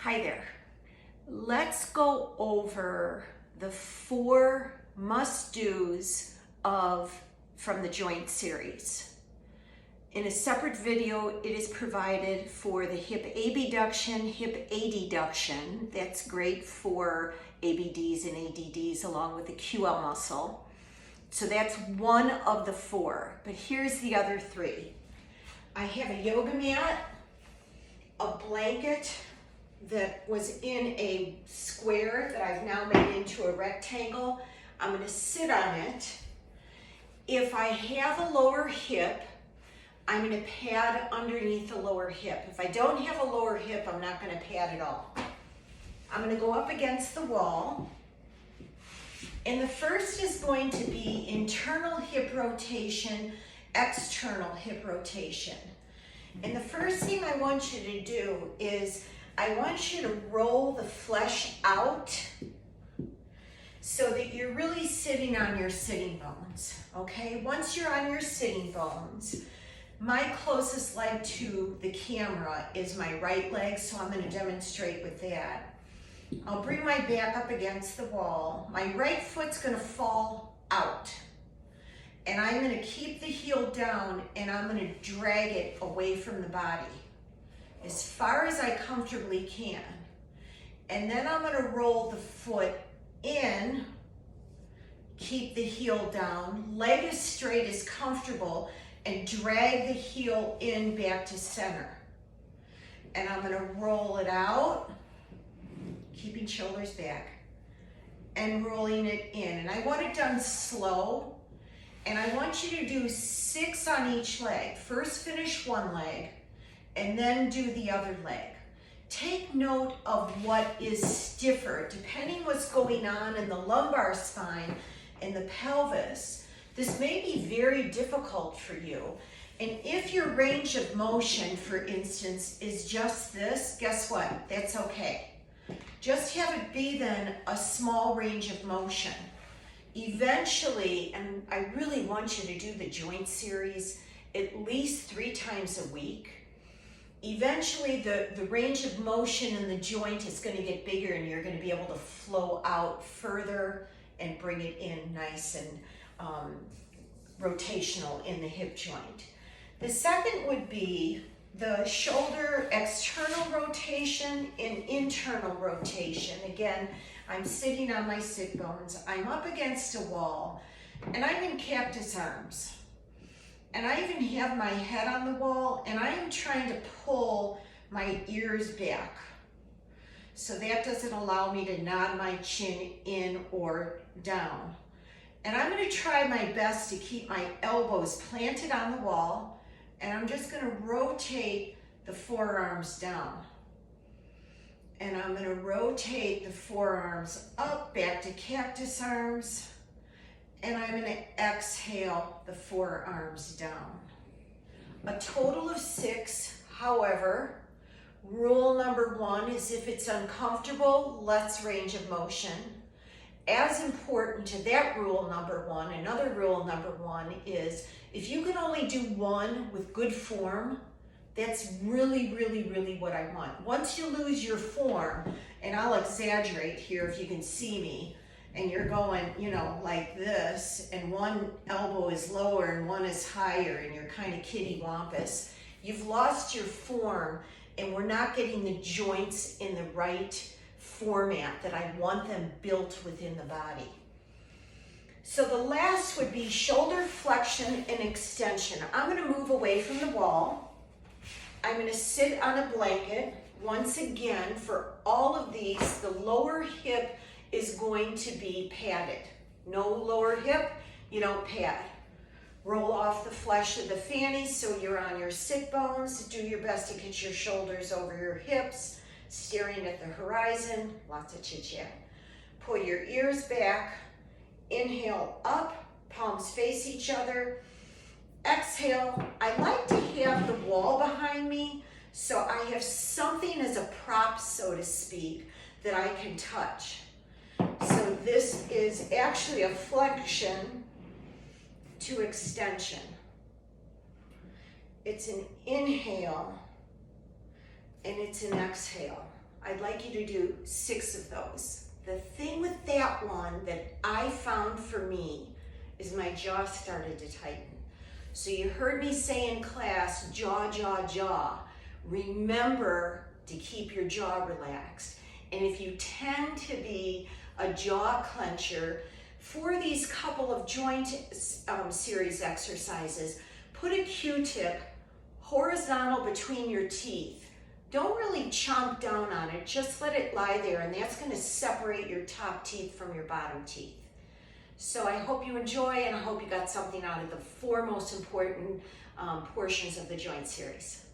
Hi there. Let's go over the 4 must-dos from the joint series. In a separate video, it is provided for the hip abduction, hip adduction. That's great for ABDs and ADDs along with the QL muscle. So that's one of the 4, but here's the other 3. I have a yoga mat, a blanket that was in a square that I've now made into a rectangle. I'm going to sit on it. If I have a lower hip, I'm going to pad underneath the lower hip. If I don't have a lower hip, I'm not going to pad at all. I'm going to go up against the wall. And the first is going to be internal hip rotation, external hip rotation. And the first thing I want you to do is I want you to roll the flesh out so that you're really sitting on your sitting bones, okay? Once you're on your sitting bones, my closest leg to the camera is my right leg, so I'm going to demonstrate with that. I'll bring my back up against the wall. My right foot's going to fall out. And I'm going to keep the heel down and I'm going to drag it away from the body as far as I comfortably can. And then I'm going to roll the foot in, keep the heel down, leg as straight as comfortable, and drag the heel in back to center. And I'm going to roll it out, keeping shoulders back, and rolling it in. And I want it done slow, and I want you to do 6 on each leg. First finish one leg, and then do the other leg. Take note of what is stiffer, depending what's going on in the lumbar spine and the pelvis. This may be very difficult for you. And if your range of motion, for instance, is just this, guess what? That's okay. Just have it be then a small range of motion. Eventually, and I really want you to do the joint series at least 3 times a week. Eventually, the range of motion in the joint is going to get bigger and you're going to be able to flow out further and bring it in nice and rotational in the hip joint. The second would be the shoulder external rotation and internal rotation. Again, I'm sitting on my sit bones. I'm up against a wall and I'm in cactus arms. And I even have my head on the wall and I am trying to pull my ears back. So that doesn't allow me to nod my chin in or down. And I'm going to try my best to keep my elbows planted on the wall, and I'm just going to rotate the forearms down. And I'm going to rotate the forearms up back to cactus arms. And I'm going to exhale the forearms down. A total of 6, however, rule number 1 is if it's uncomfortable, less range of motion. As important to that rule number 1, another rule number 1 is if you can only do 1 with good form, that's really, really, really what I want. Once you lose your form, and I'll exaggerate here if you can see me, and you're going, you know, like this, and one elbow is lower and one is higher, and you're kind of kitty-wampus, you've lost your form, and we're not getting the joints in the right format that I want them built within the body. So the last would be shoulder flexion and extension. I'm going to move away from the wall. I'm going to sit on a blanket. Once again, for all of these, the lower hip is going to be padded. No lower hip, you don't pad. Roll off the flesh of the fanny so you're on your sit bones. Do your best to get your shoulders over your hips, staring at the horizon, lots of chit chat. Pull your ears back, inhale up, palms face each other. Exhale, I like to have the wall behind me so I have something as a prop, so to speak, that I can touch. So this is actually a flexion to extension. It's an inhale and it's an exhale. I'd like you to do 6 of those. The thing with that one that I found for me is my jaw started to tighten. So you heard me say in class, jaw, jaw, jaw. Remember to keep your jaw relaxed. And if you tend to be a jaw clencher, for these couple of joint series exercises, put a Q-tip horizontal between your teeth. Don't really chomp down on it, just let it lie there, and that's going to separate your top teeth from your bottom teeth. So I hope you enjoy, and I hope you got something out of the 4 most important portions of the joint series.